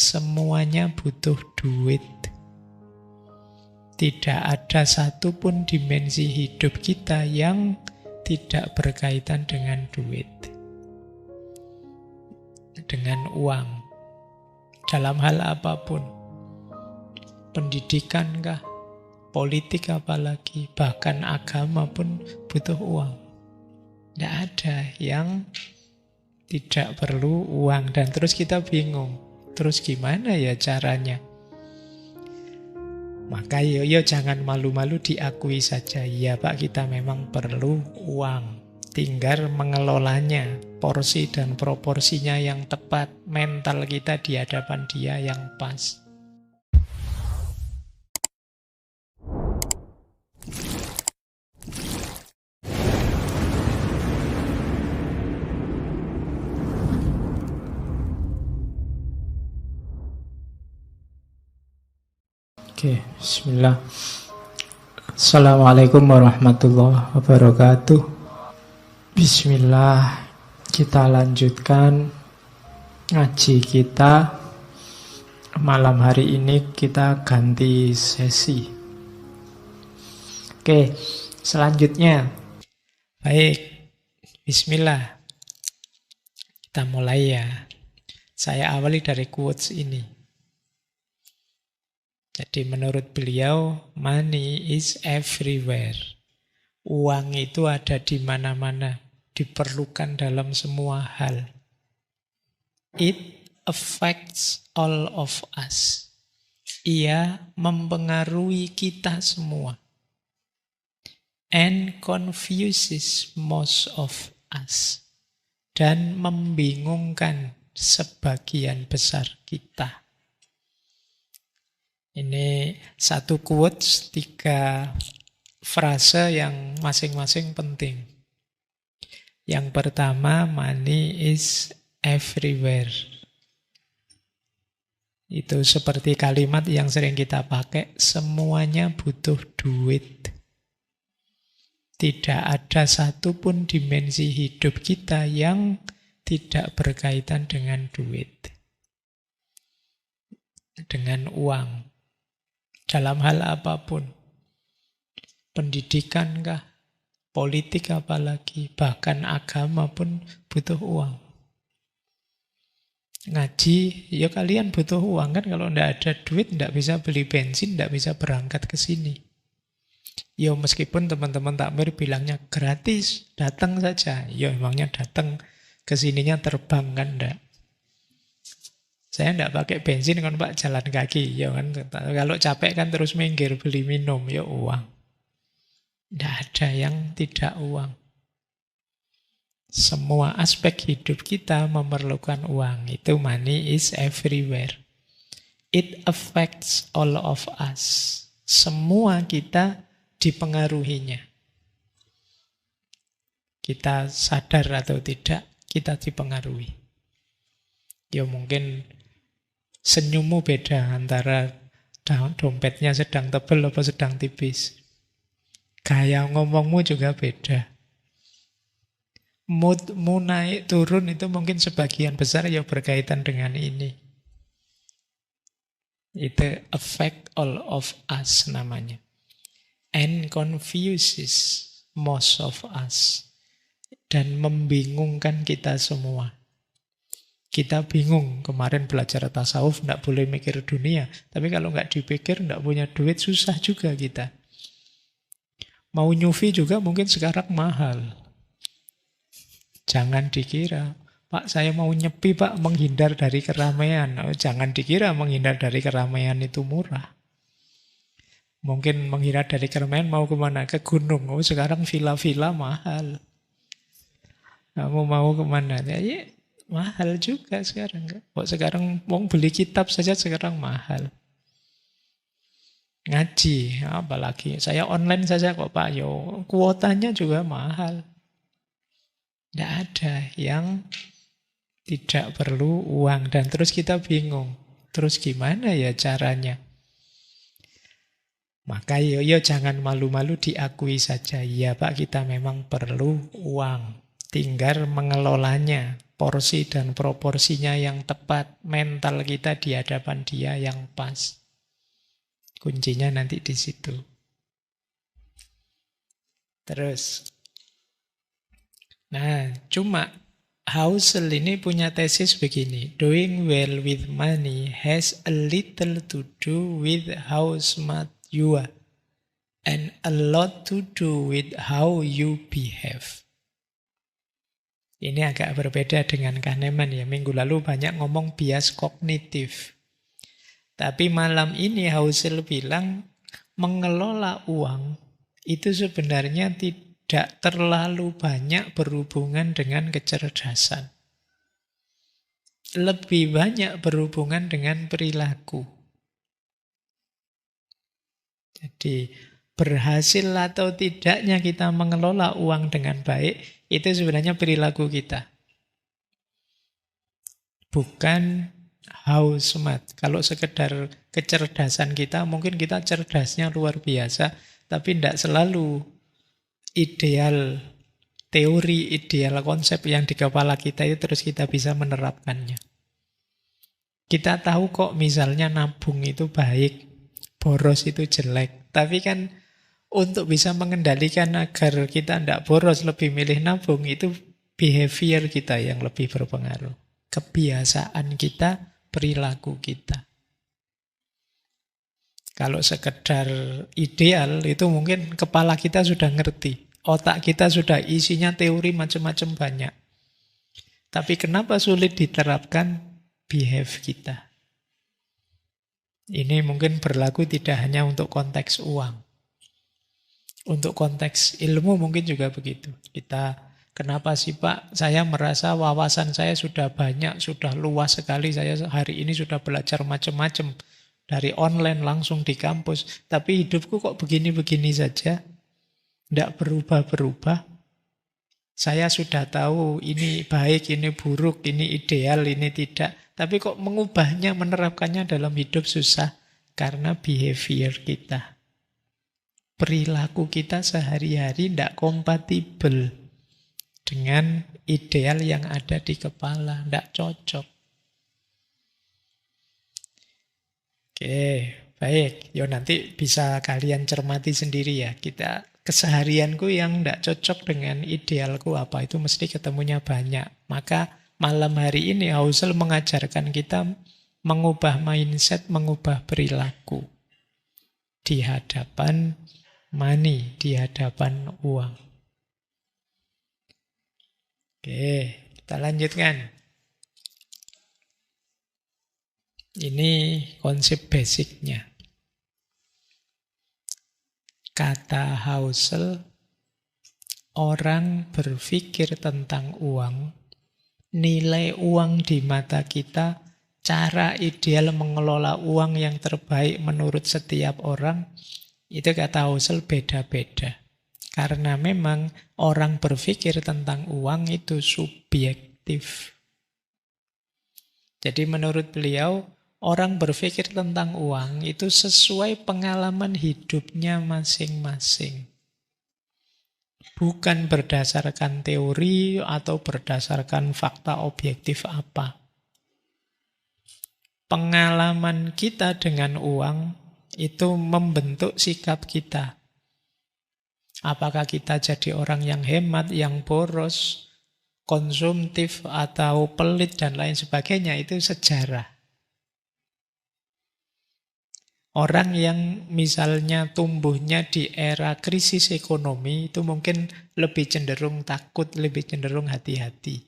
semuanya butuh duit. Tidak ada satupun dimensi hidup kita yang tidak berkaitan dengan duit. Dengan uang. Dalam hal apapun. Pendidikan kah? Politik apalagi? Bahkan agama pun butuh uang. Tidak ada yang tidak perlu uang. Dan terus kita bingung. Terus gimana ya caranya? Maka yo jangan malu-malu, diakui saja. Ya Pak, kita memang perlu uang. Tinggal mengelolanya, porsi dan proporsinya yang tepat. Mental kita di hadapan dia yang pas. Oke, bismillah. Assalamualaikum warahmatullahi wabarakatuh. Bismillah, kita lanjutkan ngaji kita. Malam hari ini kita ganti sesi. Oke, selanjutnya. Baik, bismillah. Kita mulai ya. Saya awali dari quotes ini. Jadi menurut beliau, money is everywhere. Uang itu ada di mana-mana, diperlukan dalam semua hal. It affects all of us. Ia mempengaruhi kita semua. And confuses most of us. Dan membingungkan sebagian besar kita. Ini satu quotes, 3 frase yang masing-masing penting. Yang pertama, money is everywhere. Itu seperti kalimat yang sering kita pakai, semuanya butuh duit. Tidak ada satupun dimensi hidup kita yang tidak berkaitan dengan duit. Dengan uang. Dalam hal apapun. Pendidikan kah? Politik apalagi? Bahkan agama pun butuh uang. Ngaji, ya kalian butuh uang kan. Kalau tidak ada duit, tidak bisa beli bensin, tidak bisa berangkat ke sini. Ya meskipun teman-teman takmir bilangnya gratis, datang saja. Ya emangnya datang ke sininya terbang kan enggak. Saya enggak pakai bensin kan Pak, jalan kaki. Ya kan, kalau capek kan terus minggir beli minum, ya uang. Enggak ada yang tidak uang. Semua aspek hidup kita memerlukan uang. Itu money is everywhere. It affects all of us. Semua kita dipengaruhinya. Kita sadar atau tidak, kita dipengaruhi. Ya mungkin senyummu beda antara dompetnya sedang tebal atau sedang tipis. Gaya ngomongmu juga beda. Moodmu naik turun itu mungkin sebagian besar ya berkaitan dengan ini. Itu affect all of us namanya. And confuses most of us. Dan membingungkan kita semua. Kita bingung, kemarin belajar tasawuf, tidak boleh mikir dunia. Tapi kalau nggak dipikir, tidak punya duit, susah juga kita. Mau nyufi juga mungkin sekarang mahal. Jangan dikira, Pak saya mau nyepi Pak, menghindar dari keramaian. Oh, jangan dikira menghindar dari keramaian itu murah. Mungkin menghindar dari keramaian mau kemana? Ke gunung. Oh sekarang villa-villa mahal. Kamu mau kemana? Ya, mahal juga sekarang. Kok sekarang mau beli kitab saja sekarang mahal. Ngaji, apalagi. Saya online saja kok Pak. Yo, kuotanya juga mahal. Tidak ada yang tidak perlu uang. Dan terus kita bingung. Terus gimana ya caranya? Maka yo jangan malu-malu, diakui saja. Ya Pak, kita memang perlu uang. Tinggal mengelolanya, porsi dan proporsinya yang tepat, mental kita di hadapan dia yang pas. Kuncinya nanti di situ. Terus, nah, cuma Housel ini punya tesis begini. Doing well with money has a little to do with how smart you are and a lot to do with how you behave. Ini agak berbeda dengan Kahneman ya. Minggu lalu banyak ngomong bias kognitif. Tapi malam ini Housel bilang mengelola uang itu sebenarnya tidak terlalu banyak berhubungan dengan kecerdasan. Lebih banyak berhubungan dengan perilaku. Jadi berhasil atau tidaknya kita mengelola uang dengan baik, itu sebenarnya perilaku kita. Bukan how smart. Kalau sekedar kecerdasan kita, mungkin kita cerdasnya luar biasa, tapi tidak selalu ideal teori, ideal konsep yang di kepala kita itu terus kita bisa menerapkannya. Kita tahu kok misalnya nabung itu baik, boros itu jelek. Tapi kan untuk bisa mengendalikan agar kita tidak boros lebih milih nabung, itu behavior kita yang lebih berpengaruh. Kebiasaan kita, perilaku kita. Kalau sekedar ideal itu mungkin kepala kita sudah ngerti. Otak kita sudah isinya teori macam-macam banyak. Tapi kenapa sulit diterapkan? Behave kita. Ini mungkin berlaku tidak hanya untuk konteks uang. Untuk konteks ilmu mungkin juga begitu. Kenapa sih Pak? Saya merasa wawasan saya sudah banyak, sudah luas sekali. Saya hari ini sudah belajar macam-macam. Dari online langsung di kampus. Tapi hidupku kok begini-begini saja. Tidak berubah-berubah. Saya sudah tahu ini baik, ini buruk, ini ideal, ini tidak. Tapi kok mengubahnya, menerapkannya dalam hidup susah. Karena behavior kita. Perilaku kita sehari-hari tidak kompatibel dengan ideal yang ada di kepala. Tidak cocok. Oke, baik. Yo nanti bisa kalian cermati sendiri ya. Keseharianku yang tidak cocok dengan idealku apa itu mesti ketemunya banyak. Maka malam hari ini Housel mengajarkan kita mengubah mindset, mengubah perilaku di hadapan money, di hadapan uang. Oke, kita lanjutkan. Ini konsep basicnya. Kata Housel, orang berpikir tentang uang, nilai uang di mata kita, cara ideal mengelola uang yang terbaik menurut setiap orang, itu kata Housel beda-beda. Karena memang orang berpikir tentang uang itu subjektif. Jadi menurut beliau, orang berpikir tentang uang itu sesuai pengalaman hidupnya masing-masing. Bukan berdasarkan teori atau berdasarkan fakta objektif apa. Pengalaman kita dengan uang itu membentuk sikap kita. Apakah kita jadi orang yang hemat, yang boros, konsumtif, atau pelit, dan lain sebagainya, itu sejarah. Orang yang misalnya tumbuhnya di era krisis ekonomi itu mungkin lebih cenderung takut, lebih cenderung hati-hati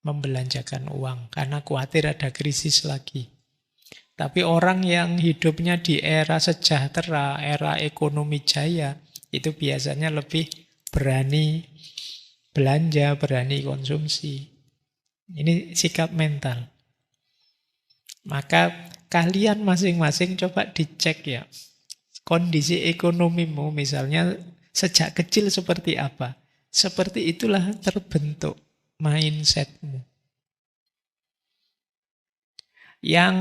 membelanjakan uang karena khawatir ada krisis lagi. Tapi orang yang hidupnya di era sejahtera, era ekonomi jaya, itu biasanya lebih berani belanja, berani konsumsi. Ini sikap mental. Maka kalian masing-masing coba dicek ya. Kondisi ekonomimu misalnya sejak kecil seperti apa. Seperti itulah terbentuk mindsetmu. Yang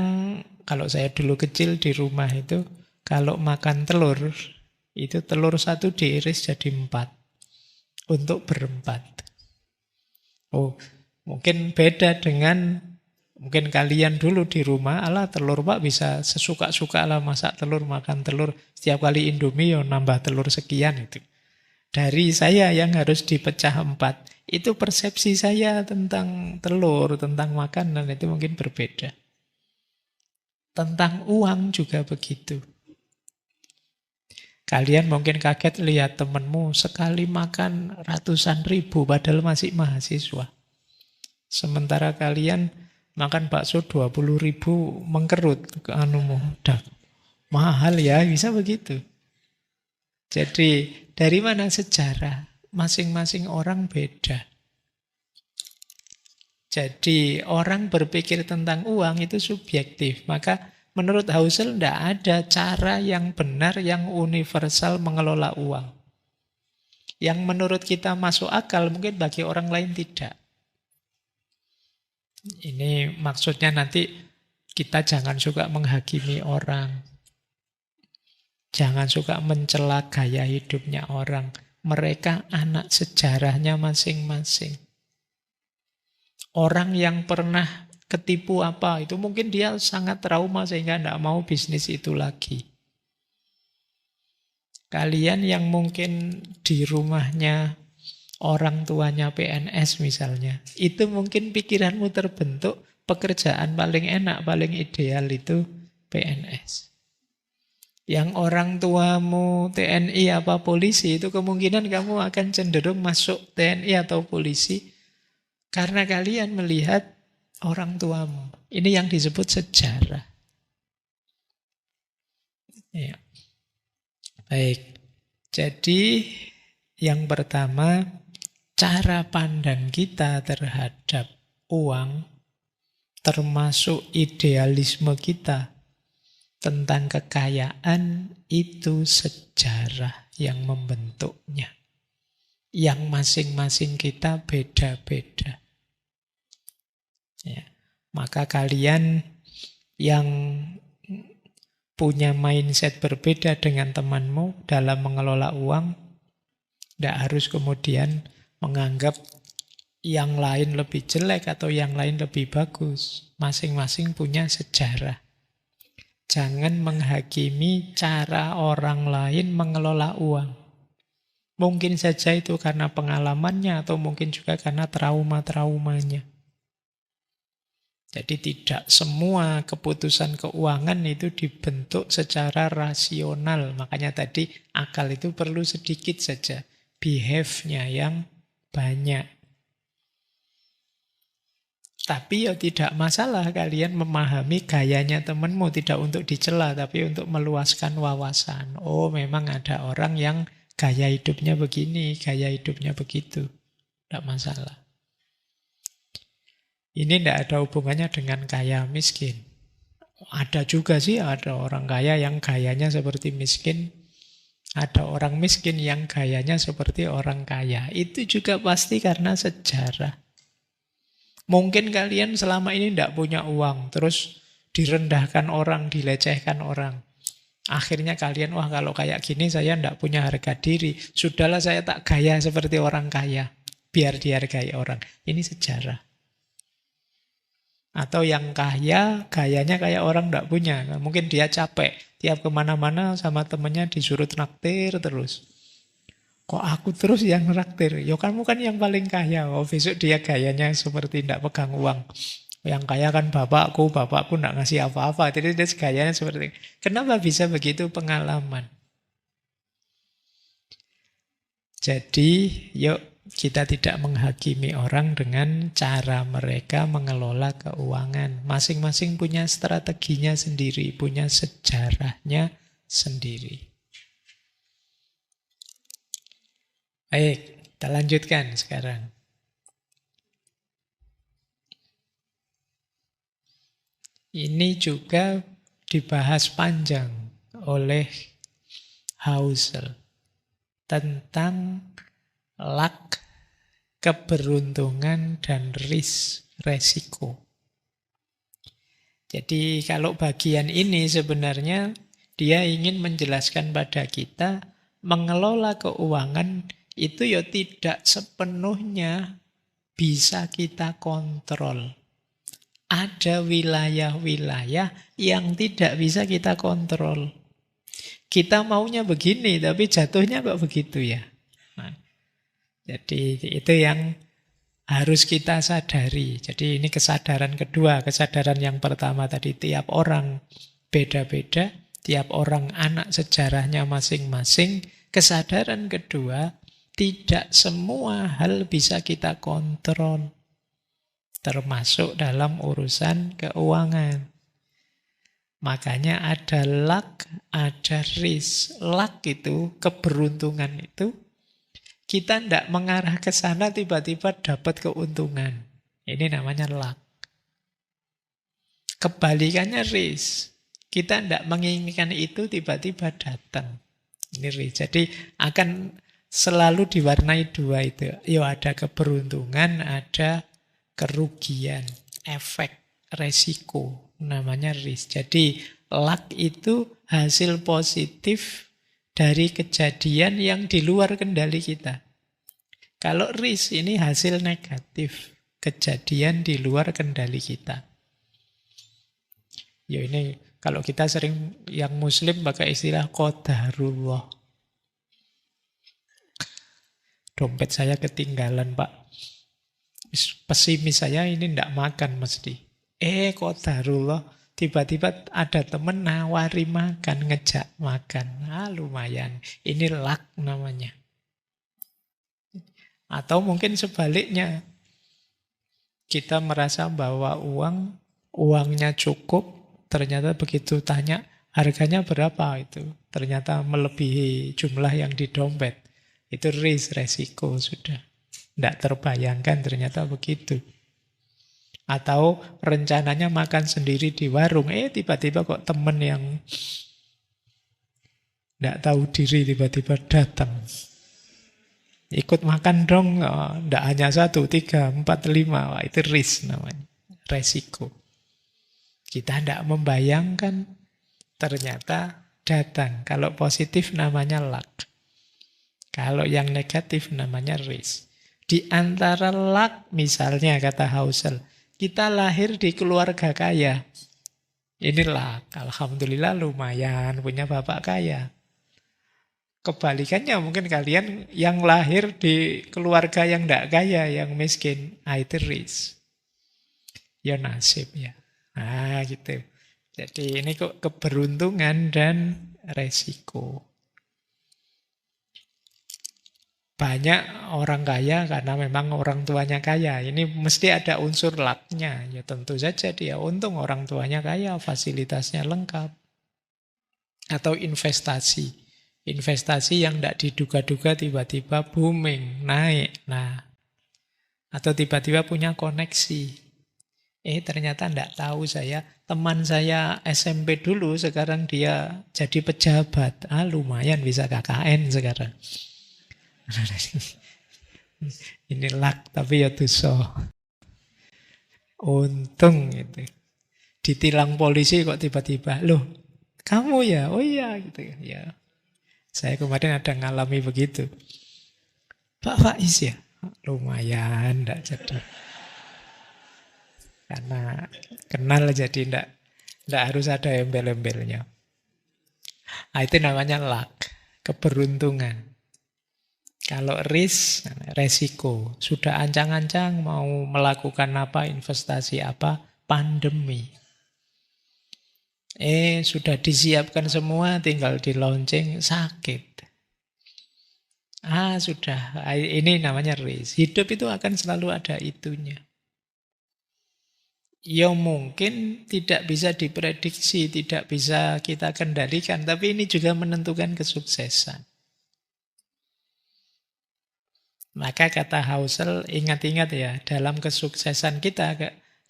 kalau saya dulu kecil di rumah itu, kalau makan telur, itu telur satu diiris jadi 4. Untuk berempat. Oh, mungkin beda dengan mungkin kalian dulu di rumah, alah telur Pak bisa sesuka-suka lah masak telur, makan telur. Setiap kali Indomie ya nambah telur sekian itu. Dari saya yang harus dipecah 4. Itu persepsi saya tentang telur, tentang makanan itu mungkin berbeda. Tentang uang juga begitu. Kalian mungkin kaget lihat temenmu sekali makan ratusan ribu padahal masih mahasiswa. Sementara kalian makan bakso 20.000 mengkerut ke anumu. Dah, mahal ya, bisa begitu. Jadi dari mana sejarah? Masing-masing orang beda. Jadi orang berpikir tentang uang itu subjektif. Maka menurut Husserl tidak ada cara yang benar, yang universal mengelola uang. Yang menurut kita masuk akal mungkin bagi orang lain tidak. Ini maksudnya nanti kita jangan suka menghakimi orang. Jangan suka mencela gaya hidupnya orang. Mereka anak sejarahnya masing-masing. Orang yang pernah ketipu apa, itu mungkin dia sangat trauma sehingga tidak mau bisnis itu lagi. Kalian yang mungkin di rumahnya orang tuanya PNS misalnya, itu mungkin pikiranmu terbentuk pekerjaan paling enak, paling ideal itu PNS. Yang orang tuamu TNI apa polisi, itu kemungkinan kamu akan cenderung masuk TNI atau polisi karena kalian melihat orang tuamu. Ini yang disebut sejarah. Ya. Baik. Jadi yang pertama, cara pandang kita terhadap uang, termasuk idealisme kita tentang kekayaan, itu sejarah yang membentuknya. Yang masing-masing kita beda-beda. Ya. Maka kalian yang punya mindset berbeda dengan temanmu dalam mengelola uang, tidak harus kemudian menganggap yang lain lebih jelek atau yang lain lebih bagus. Masing-masing punya sejarah. Jangan menghakimi cara orang lain mengelola uang. Mungkin saja itu karena pengalamannya atau mungkin juga karena trauma-traumanya. Jadi tidak semua keputusan keuangan itu dibentuk secara rasional. Makanya tadi akal itu perlu sedikit saja. Behave-nya yang banyak. Tapi ya tidak masalah kalian memahami gayanya temanmu. Tidak untuk dicela, tapi untuk meluaskan wawasan. Oh, memang ada orang yang gaya hidupnya begini, gaya hidupnya begitu. Tidak masalah. Ini tidak ada hubungannya dengan kaya miskin. Ada juga sih, ada orang kaya yang gayanya seperti miskin. Ada orang miskin yang gayanya seperti orang kaya. Itu juga pasti karena sejarah. Mungkin kalian selama ini tidak punya uang, terus direndahkan orang, dilecehkan orang. Akhirnya kalian, wah kalau kayak gini saya tidak punya harga diri. Sudahlah saya tak gaya seperti orang kaya. Biar dihargai orang. Ini sejarah. Atau yang kaya, gayanya kayak orang tidak punya. Mungkin dia capek. Tiap kemana-mana sama temennya disuruh traktir terus. Kok aku terus yang traktir? Ya kamu kan yang paling kaya. Oh, besok dia gayanya seperti tidak pegang uang. Yang kaya kan bapakku tidak ngasih apa-apa. Jadi dia gayanya seperti itu. Kenapa bisa begitu? Pengalaman. Jadi, yuk kita tidak menghakimi orang dengan cara mereka mengelola keuangan. Masing-masing punya strateginya sendiri, punya sejarahnya sendiri. Baik, kita lanjutkan sekarang. Ini juga dibahas panjang oleh Husserl tentang luck, keberuntungan, dan resiko. Jadi kalau bagian ini sebenarnya dia ingin menjelaskan pada kita mengelola keuangan itu ya tidak sepenuhnya bisa kita kontrol. Ada wilayah-wilayah yang tidak bisa kita kontrol. Kita maunya begini, tapi jatuhnya kok begitu ya. Nah, jadi itu yang harus kita sadari. Jadi ini kesadaran kedua. Kesadaran yang pertama tadi, tiap orang beda-beda, tiap orang anak sejarahnya masing-masing. Kesadaran kedua, tidak semua hal bisa kita kontrol. Termasuk dalam urusan keuangan. Makanya ada luck, ada risk. Luck itu, keberuntungan itu, kita tidak mengarah ke sana tiba-tiba dapat keuntungan. Ini namanya luck. Kebalikannya risk. Kita tidak menginginkan itu tiba-tiba datang. Ini risk. Jadi akan selalu diwarnai dua itu. Ya ada keberuntungan, ada kerugian, efek, resiko, namanya risk. Jadi luck itu hasil positif dari kejadian yang di luar kendali kita. Kalau risk ini hasil negatif, kejadian di luar kendali kita. Ya ini kalau kita sering yang muslim pakai istilah qadarullah. Dompet saya ketinggalan, Pak. Pesimis saya ini tidak makan mesti. Qadarullah. Tiba-tiba ada temen nawari makan, ngejak makan. Lumayan. Ini luck namanya. Atau mungkin sebaliknya. Kita merasa bahwa uangnya cukup. Ternyata begitu tanya, harganya berapa itu? Ternyata melebihi jumlah yang di dompet. Itu resiko sudah. Tidak terbayangkan ternyata begitu. Atau rencananya makan sendiri di warung. Tiba-tiba kok temen yang tidak tahu diri tiba-tiba datang. Ikut makan dong. Tidak hanya 1, 3, 4, 5. Wah, itu risk namanya. Resiko. Kita tidak membayangkan. Ternyata datang. Kalau positif namanya luck. Kalau yang negatif namanya risk. Di antara luck, misalnya kata Hausel, kita lahir di keluarga kaya. Ini luck. Alhamdulillah lumayan punya bapak kaya. Kebalikannya mungkin kalian yang lahir di keluarga yang tidak kaya, yang miskin. Itu risk. Ya nasib ya. Gitu. Jadi ini kok keberuntungan dan resiko. Banyak orang kaya karena memang orang tuanya kaya. Ini mesti ada unsur luck-nya. Ya tentu saja dia untung orang tuanya kaya, fasilitasnya lengkap. Atau investasi. Investasi yang tidak diduga-duga tiba-tiba booming, naik. Atau tiba-tiba punya koneksi. Ternyata tidak tahu saya. Teman saya SMP dulu, sekarang dia jadi pejabat. Lumayan bisa KKN sekarang. Ini luck, tapi ya dosa. Untung gitu. Ditilang polisi kok tiba-tiba, loh kamu ya? Oh iya gitu ya. Saya kemarin ada ngalami begitu. Pak Faiz ya? Lumayan, enggak jadi. Karena kenal jadi enggak harus ada embel-embelnya. Itu namanya luck, keberuntungan. Kalau risk, resiko. Sudah ancang-ancang mau melakukan apa, investasi apa, pandemi. Sudah disiapkan semua, tinggal di launching, sakit. Sudah. Ini namanya risk. Hidup itu akan selalu ada itunya. Ya mungkin tidak bisa diprediksi, tidak bisa kita kendalikan, tapi ini juga menentukan kesuksesan. Maka kata Hausel, ingat-ingat ya, dalam kesuksesan kita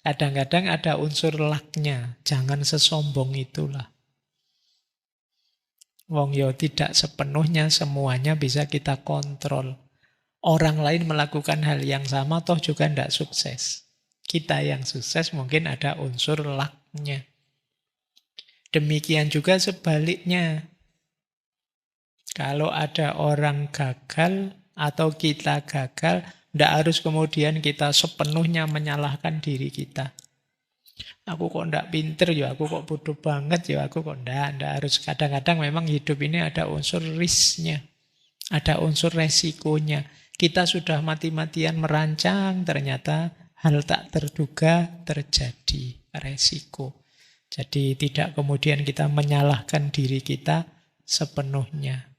kadang-kadang ada unsur luck-nya. Jangan sesombong itulah. Wong yo tidak sepenuhnya semuanya bisa kita kontrol. Orang lain melakukan hal yang sama toh juga tidak sukses. Kita yang sukses mungkin ada unsur luck-nya. Demikian juga sebaliknya. Kalau ada orang gagal atau kita gagal, Tidak harus kemudian kita sepenuhnya menyalahkan diri kita. Aku kok ndak pinter ya, aku kok bodoh banget ya, aku kok ndak harus. Kadang-kadang memang hidup ini ada unsur risknya, ada unsur resikonya. Kita sudah mati-matian merancang, ternyata hal tak terduga terjadi, resiko. Jadi tidak kemudian kita menyalahkan diri kita sepenuhnya.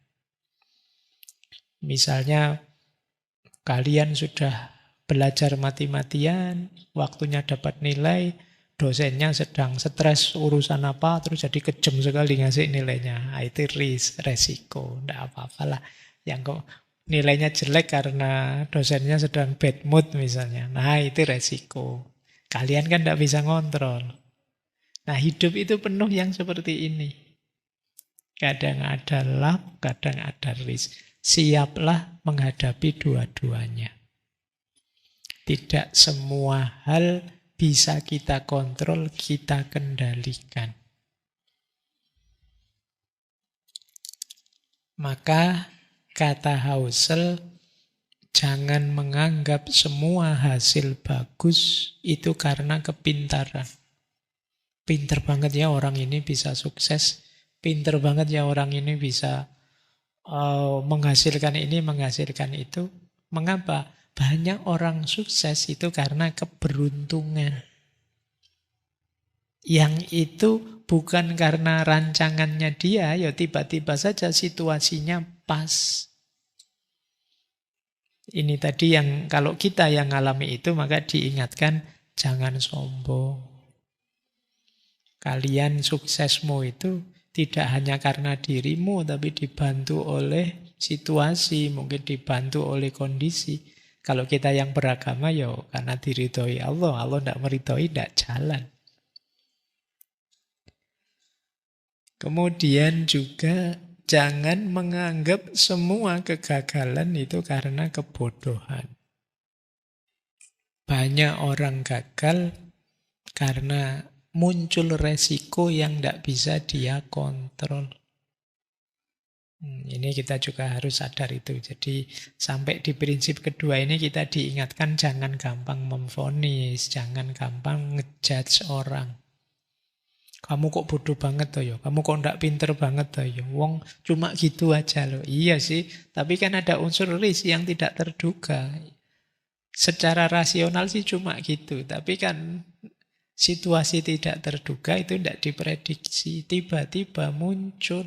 Misalnya kalian sudah belajar mati-matian, waktunya dapat nilai, dosennya sedang stres urusan apa, terus jadi kejam sekali ngasih nilainya. Nah, itu resiko, tidak apa-apalah. Yang kok nilainya jelek karena dosennya sedang bad mood misalnya. Nah, itu resiko. Kalian kan tidak bisa ngontrol. Nah, hidup itu penuh yang seperti ini. Kadang ada luck, kadang ada risk. Siaplah menghadapi dua-duanya. Tidak semua hal bisa kita kontrol, kita kendalikan. Maka kata Husserl, jangan menganggap semua hasil bagus itu karena kepintaran. Pinter banget ya orang ini bisa sukses, pinter banget ya orang ini bisa menghasilkan ini, menghasilkan itu. Mengapa? Banyak orang sukses itu karena keberuntungan. Yang itu bukan karena rancangannya dia, ya tiba-tiba saja situasinya pas. Ini tadi yang kalau kita yang ngalami itu, maka diingatkan jangan sombong. Kalian suksesmu itu tidak hanya karena dirimu, tapi dibantu oleh situasi, mungkin dibantu oleh kondisi. Kalau kita yang beragama, ya karena diridhoi Allah. Allah tidak meridhoi, tidak jalan. Kemudian juga jangan menganggap semua kegagalan itu karena kebodohan. Banyak orang gagal karena muncul resiko yang tidak bisa dia kontrol. Ini kita juga harus sadar itu. Jadi sampai di prinsip kedua ini kita diingatkan jangan gampang memvonis, jangan gampang ngejudge orang. Kamu kok bodoh banget toh ya? Kamu kok ndak pinter banget toh ya? Wong cuma gitu aja loh. Iya sih, tapi kan ada unsur risk yang tidak terduga. Secara rasional sih cuma gitu, tapi kan situasi tidak terduga itu tidak diprediksi, tiba-tiba muncul.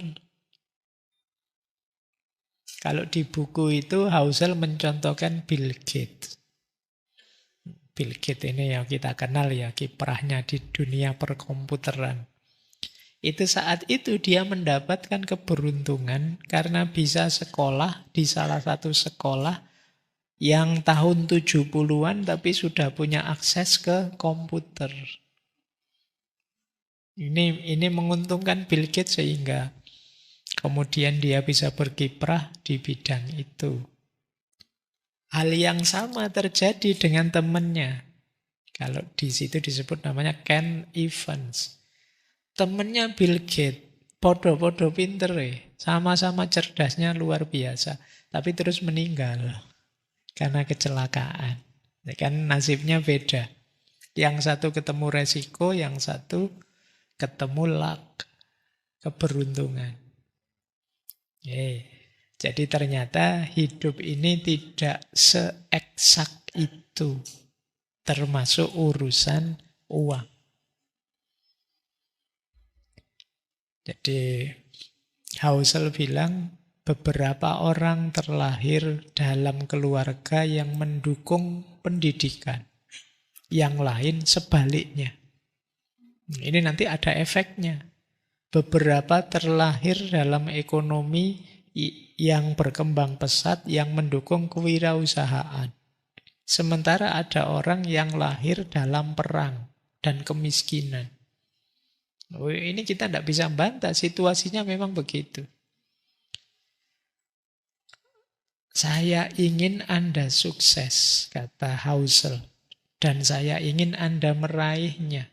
Kalau di buku itu Husserl mencontohkan Bill Gates. Bill Gates ini yang kita kenal ya, kiprahnya di dunia perkomputeran. Itu saat itu dia mendapatkan keberuntungan karena bisa sekolah di salah satu sekolah yang tahun 70-an tapi sudah punya akses ke komputer. Ini menguntungkan Bill Gates sehingga kemudian dia bisa berkiprah di bidang itu. Hal yang sama terjadi dengan temannya. Kalau di situ disebut namanya Ken Evans. Temannya Bill Gates, podo-podo pinter sama-sama cerdasnya luar biasa. Tapi terus meninggal karena kecelakaan. Ya kan nasibnya beda. Yang satu ketemu resiko, yang satu ketemu luck, keberuntungan. Jadi ternyata hidup ini tidak seeksak itu, termasuk urusan uang. Jadi Husserl bilang beberapa orang terlahir dalam keluarga yang mendukung pendidikan, yang lain sebaliknya. Ini nanti ada efeknya. Beberapa terlahir dalam ekonomi yang berkembang pesat yang mendukung kewirausahaan. Sementara ada orang yang lahir dalam perang dan kemiskinan. Ini kita tidak bisa bantah, situasinya memang begitu. Saya ingin Anda sukses, kata Husserl. Dan saya ingin Anda meraihnya.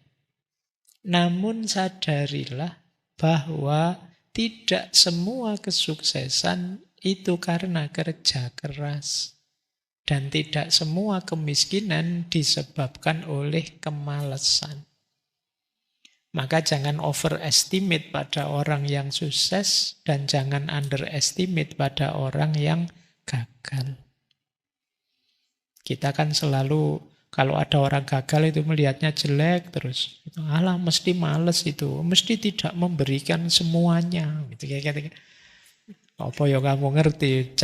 Namun sadarilah bahwa tidak semua kesuksesan itu karena kerja keras. Dan tidak semua kemiskinan disebabkan oleh kemalasan. Maka jangan overestimate pada orang yang sukses dan jangan underestimate pada orang yang gagal. Kita kan selalu kalau ada orang gagal itu melihatnya jelek terus. Alah mesti males itu, mesti tidak memberikan semuanya. Gitu kayak apa ya kamu ngerti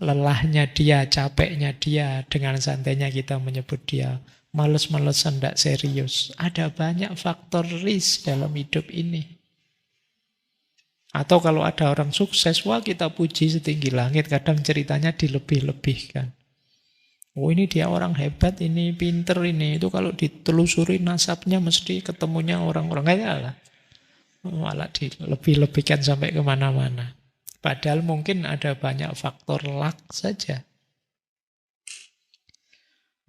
lelahnya dia, capeknya dia, dengan santainya kita menyebut dia males-malesan, tidak serius. Ada banyak faktor risk dalam hidup ini. Atau kalau ada orang sukses, wah kita puji setinggi langit, kadang ceritanya dilebih-lebihkan. Oh ini dia orang hebat, ini pinter ini. Itu kalau ditelusuri nasabnya mesti ketemunya orang-orang kaya lah. Malah dilebih-lebihkan sampai kemana-mana. Padahal mungkin ada banyak faktor luck saja.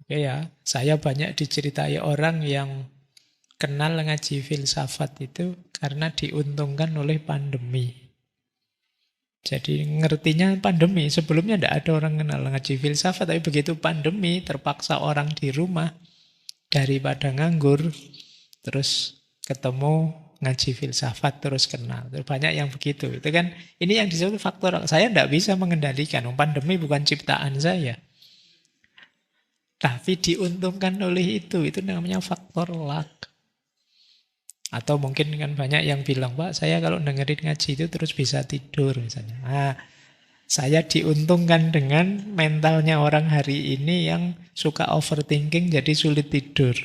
Oke ya, saya banyak diceritai orang yang kenal ngaji filsafat itu karena diuntungkan oleh pandemi. Jadi ngertinya pandemi, sebelumnya tidak ada orang kenal ngaji filsafat, tapi begitu pandemi terpaksa orang di rumah, daripada nganggur, terus ketemu ngaji filsafat terus kenal. Banyak yang begitu. Itu kan ini yang disebut faktor. Saya tidak bisa mengendalikan. Pandemi bukan ciptaan saya. Tapi diuntungkan oleh itu. Itu namanya faktor luck. Atau mungkin kan banyak yang bilang, Pak, saya kalau dengerin ngaji itu terus bisa tidur misalnya. Nah, saya diuntungkan dengan mentalnya orang hari ini yang suka overthinking jadi sulit tidur.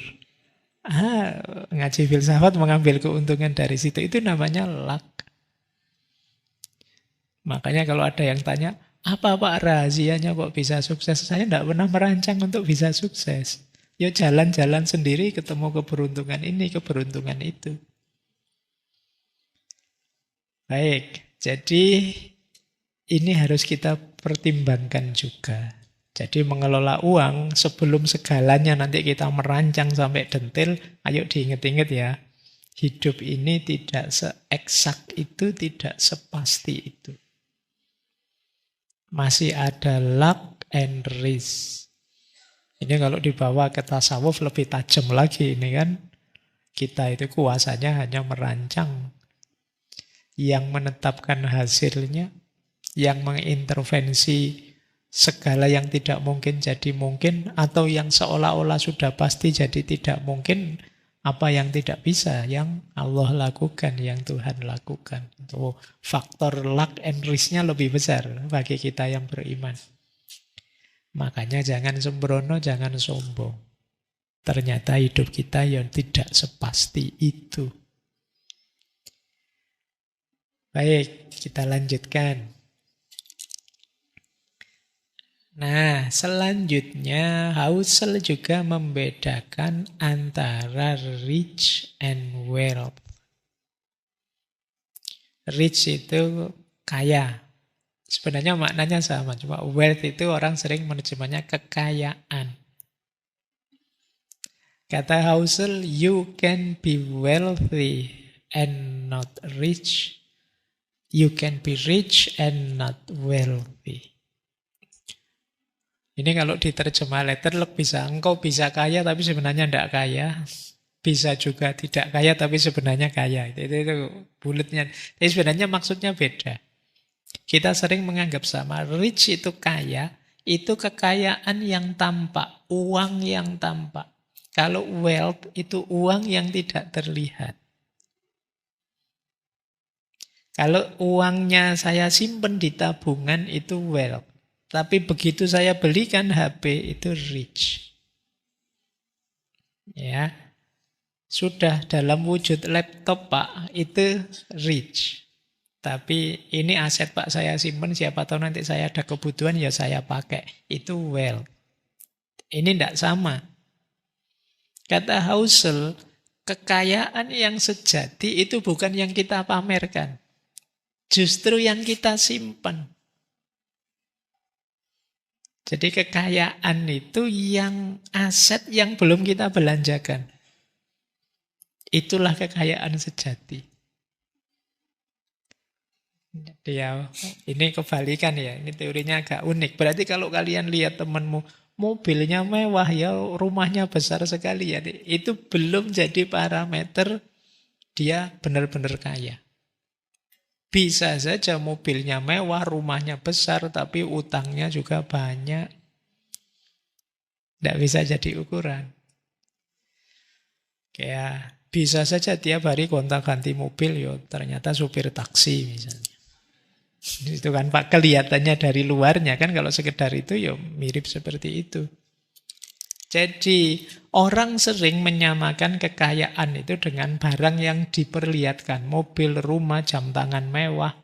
Ngaji filsafat mengambil keuntungan dari situ. Itu namanya luck. Makanya kalau ada yang tanya, apa Pak rahasianya kok bisa sukses? Saya tidak pernah merancang untuk bisa sukses. Ya jalan-jalan sendiri ketemu keberuntungan ini, keberuntungan itu. Baik, jadi ini harus kita pertimbangkan juga. Jadi mengelola uang sebelum segalanya nanti kita merancang sampai detail, ayo diingat-ingat ya. Hidup ini tidak seeksak itu, tidak sepasti itu. Masih ada luck and risk. Ini kalau dibawa ke tasawuf lebih tajam lagi ini kan. Kita itu kuasanya hanya merancang. Yang menetapkan hasilnya, yang mengintervensi segala yang tidak mungkin jadi mungkin, atau yang seolah-olah sudah pasti jadi tidak mungkin, apa yang tidak bisa, yang Allah lakukan, yang Tuhan lakukan. Itu faktor luck and risk-nya lebih besar bagi kita yang beriman. Makanya jangan sembrono, jangan sombong. Ternyata hidup kita yang tidak sepasti itu. Baik, kita lanjutkan. Nah, selanjutnya Husserl juga membedakan antara rich and wealth. Rich itu kaya. Sebenarnya maknanya sama, cuma wealth itu orang sering menerjemahnya kekayaan. Kata Husserl, you can be wealthy and not rich. You can be rich and not wealthy. Ini kalau diterjemah letterlock engkau bisa kaya tapi sebenarnya tidak kaya. Bisa juga tidak kaya tapi sebenarnya kaya. Itu bulatnya. Tapi sebenarnya maksudnya beda. Kita sering menganggap sama. Rich itu kaya, itu kekayaan yang tampak, uang yang tampak. Kalau wealth itu uang yang tidak terlihat. Kalau uangnya saya simpen di tabungan itu wealth. Tapi begitu saya belikan HP itu rich. Ya. Sudah dalam wujud laptop Pak, itu rich. Tapi ini aset Pak saya simpen, siapa tahu nanti saya ada kebutuhan ya saya pakai. Itu wealth. Ini tidak sama. Kata Husserl, kekayaan yang sejati itu bukan yang kita pamerkan. Justru yang kita simpan. Jadi kekayaan itu yang aset yang belum kita belanjakan. Itulah kekayaan sejati. Jadi ya, ini kebalikan ya. Ini teorinya agak unik. Berarti kalau kalian lihat temanmu, mobilnya mewah ya, rumahnya besar sekali ya. Itu belum jadi parameter dia benar-benar kaya. Bisa saja mobilnya mewah, rumahnya besar, tapi utangnya juga banyak. Tidak bisa jadi ukuran. Kayak bisa saja tiap hari gonta-ganti mobil, yo ternyata supir taksi misalnya. Itu kan Pak kelihatannya dari luarnya kan, kalau sekedar itu ya mirip seperti itu. Jadi orang sering menyamakan kekayaan itu dengan barang yang diperlihatkan. Mobil, rumah, jam tangan mewah.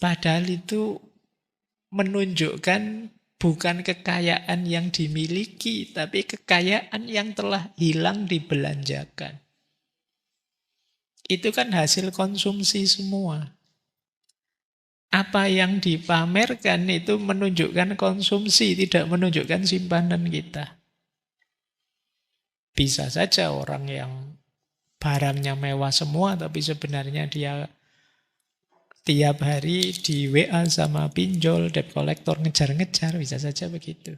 Padahal itu menunjukkan bukan kekayaan yang dimiliki, tapi kekayaan yang telah hilang dibelanjakan. Itu kan hasil konsumsi semua. Apa yang dipamerkan itu menunjukkan konsumsi, tidak menunjukkan simpanan kita. Bisa saja orang yang barangnya mewah semua, tapi sebenarnya dia tiap hari di WA sama pinjol, debt collector ngejar-ngejar, bisa saja begitu.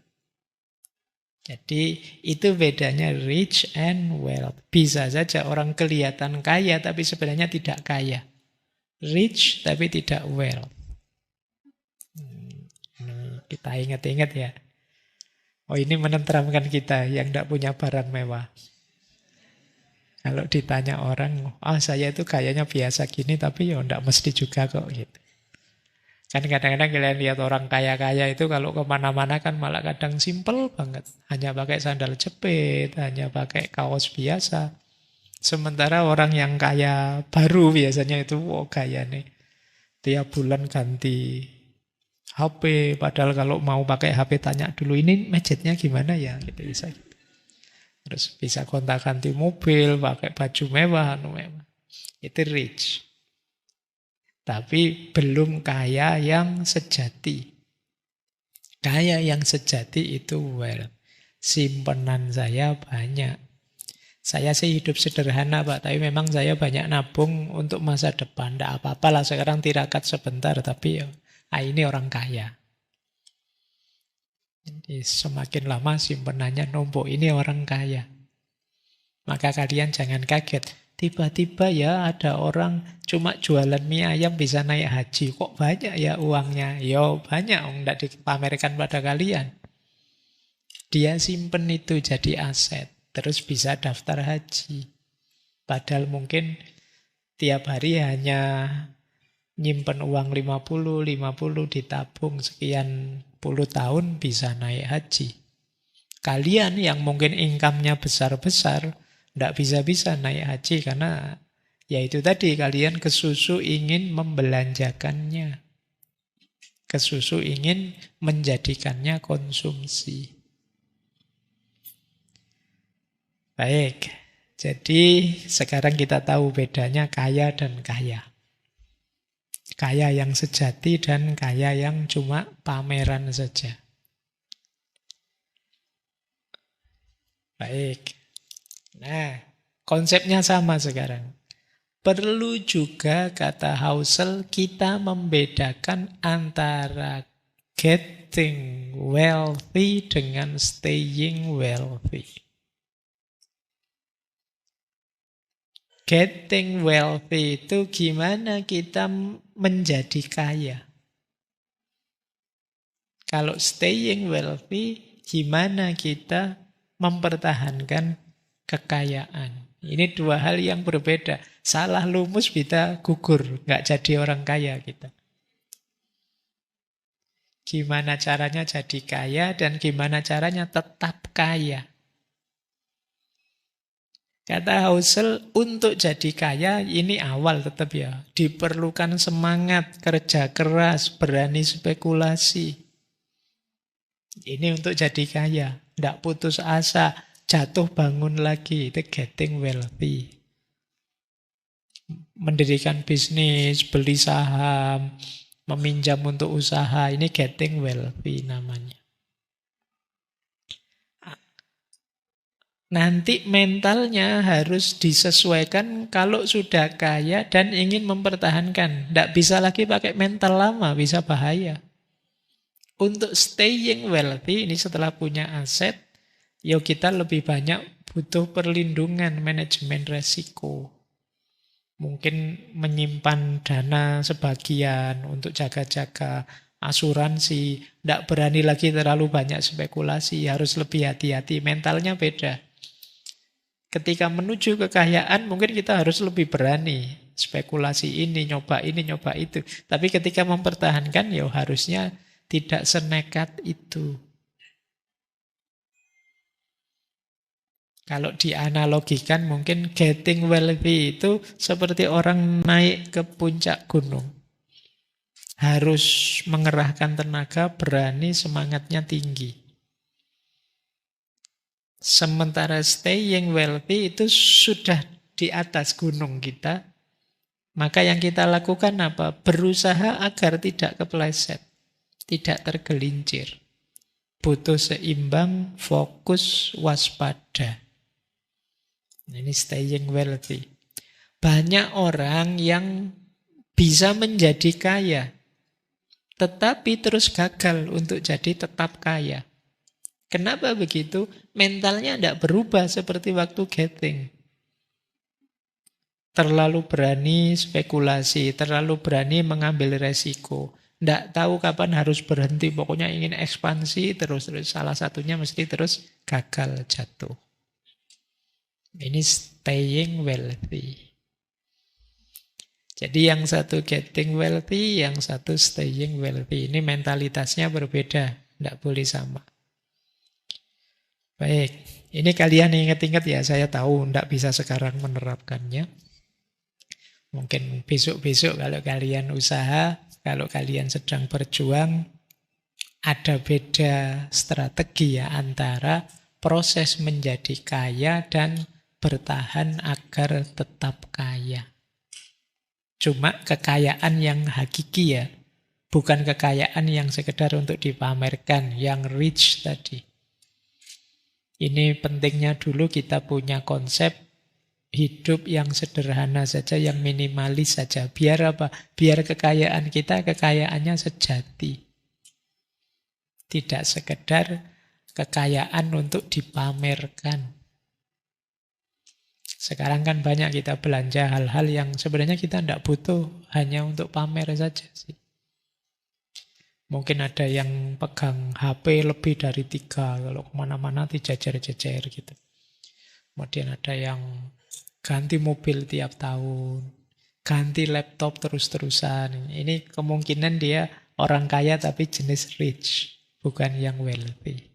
Jadi itu bedanya rich and wealth. Bisa saja orang kelihatan kaya tapi sebenarnya tidak kaya. Rich tapi tidak wealth. Kita ingat-ingat ya. Oh ini menenteramkan kita yang tidak punya barang mewah. Kalau ditanya orang, saya itu kayaknya biasa gini tapi ya tidak mesti juga kok gitu. Kan kadang-kadang kalian lihat orang kaya-kaya itu kalau kemana-mana kan malah kadang simpel banget. Hanya pakai sandal jepit, hanya pakai kaos biasa. Sementara orang yang kaya baru biasanya itu, gaya nih. Tiap bulan ganti HP, padahal kalau mau pakai HP tanya dulu, ini budgetnya gimana ya? Gitu bisa. Terus bisa gonta-ganti mobil, pakai baju mewah, mewah. Itu rich. Tapi belum kaya yang sejati. Kaya yang sejati itu wealth. Simpenan saya banyak. Saya sih hidup sederhana Pak, tapi memang saya banyak nabung untuk masa depan. Tidak apa-apa lah sekarang tirakat sebentar, tapi ya, ini orang kaya. Jadi semakin lama simpenannya numpuk, ini orang kaya. Maka kalian jangan kaget. Tiba-tiba ya ada orang cuma jualan mie ayam bisa naik haji. Kok banyak ya uangnya? Yo banyak, tidak dipamerkan pada kalian. Dia simpen itu jadi aset. Terus bisa daftar haji. Padahal mungkin tiap hari hanya nyimpen uang 50 ditabung sekian puluh tahun bisa naik haji. Kalian yang mungkin income-nya besar-besar tidak bisa-bisa naik haji karena ya itu tadi kalian kesusu ingin membelanjakannya. Kesusu ingin menjadikannya konsumsi. Baik, jadi sekarang kita tahu bedanya kaya dan kaya. Kaya yang sejati dan kaya yang cuma pameran saja. Baik. Nah, konsepnya sama sekarang. Perlu juga, kata Husserl, kita membedakan antara getting wealthy dengan staying wealthy. Getting wealthy itu gimana kita menjadi kaya. Kalau staying wealthy, gimana kita mempertahankan kekayaan. Ini dua hal yang berbeda. Salah lumus kita gugur, nggak jadi orang kaya kita. Gimana caranya jadi kaya dan gimana caranya tetap kaya. Kata Husserl, untuk jadi kaya ini awal tetap ya. Diperlukan semangat, kerja keras, berani spekulasi. Ini untuk jadi kaya. Tidak putus asa. Jatuh bangun lagi, itu getting wealthy. Mendirikan bisnis, beli saham, meminjam untuk usaha, ini getting wealthy namanya. Nanti mentalnya harus disesuaikan kalau sudah kaya dan ingin mempertahankan. Tidak bisa lagi pakai mental lama, bisa bahaya. Untuk staying wealthy, ini setelah punya aset, ya kita lebih banyak butuh perlindungan, manajemen resiko. Mungkin menyimpan dana sebagian untuk jaga-jaga asuransi. Tidak berani lagi terlalu banyak spekulasi, harus lebih hati-hati. Mentalnya beda. Ketika menuju kekayaan mungkin kita harus lebih berani. Spekulasi ini, nyoba itu. Tapi ketika mempertahankan ya harusnya tidak senekat itu. Kalau dianalogikan mungkin getting wealthy itu seperti orang naik ke puncak gunung. Harus mengerahkan tenaga, berani, semangatnya tinggi. Sementara staying wealthy itu sudah di atas gunung kita. Maka yang kita lakukan apa? Berusaha agar tidak kepleset. Tidak tergelincir. Butuh seimbang, fokus, waspada. Ini staying wealthy. Banyak orang yang bisa menjadi kaya, tetapi terus gagal untuk jadi tetap kaya. Kenapa begitu? Mentalnya tidak berubah seperti waktu getting. Terlalu berani spekulasi, terlalu berani mengambil resiko. Tidak tahu kapan harus berhenti, pokoknya ingin ekspansi terus. Salah satunya mesti terus gagal jatuh. Ini staying wealthy. Jadi yang satu getting wealthy, yang satu staying wealthy. Ini mentalitasnya berbeda, tidak boleh sama. Baik, ini kalian ingat-ingat ya, saya tahu tidak bisa sekarang menerapkannya. Mungkin besok-besok kalau kalian usaha, kalau kalian sedang berjuang, ada beda strategi ya antara proses menjadi kaya dan bertahan agar tetap kaya. Cuma kekayaan yang hakiki ya, bukan kekayaan yang sekedar untuk dipamerkan, yang rich tadi. Ini pentingnya dulu kita punya konsep hidup yang sederhana saja, yang minimalis saja. Biar apa? Biar kekayaan kita, kekayaannya sejati. Tidak sekedar kekayaan untuk dipamerkan. Sekarang kan banyak kita belanja hal-hal yang sebenarnya kita tidak butuh, hanya untuk pamer saja sih. Mungkin ada yang pegang HP lebih dari 3, kalau kemana-mana dijajar-jajar gitu. Kemudian ada yang ganti mobil tiap tahun, ganti laptop terus-terusan. Ini kemungkinan dia orang kaya tapi jenis rich, bukan yang wealthy.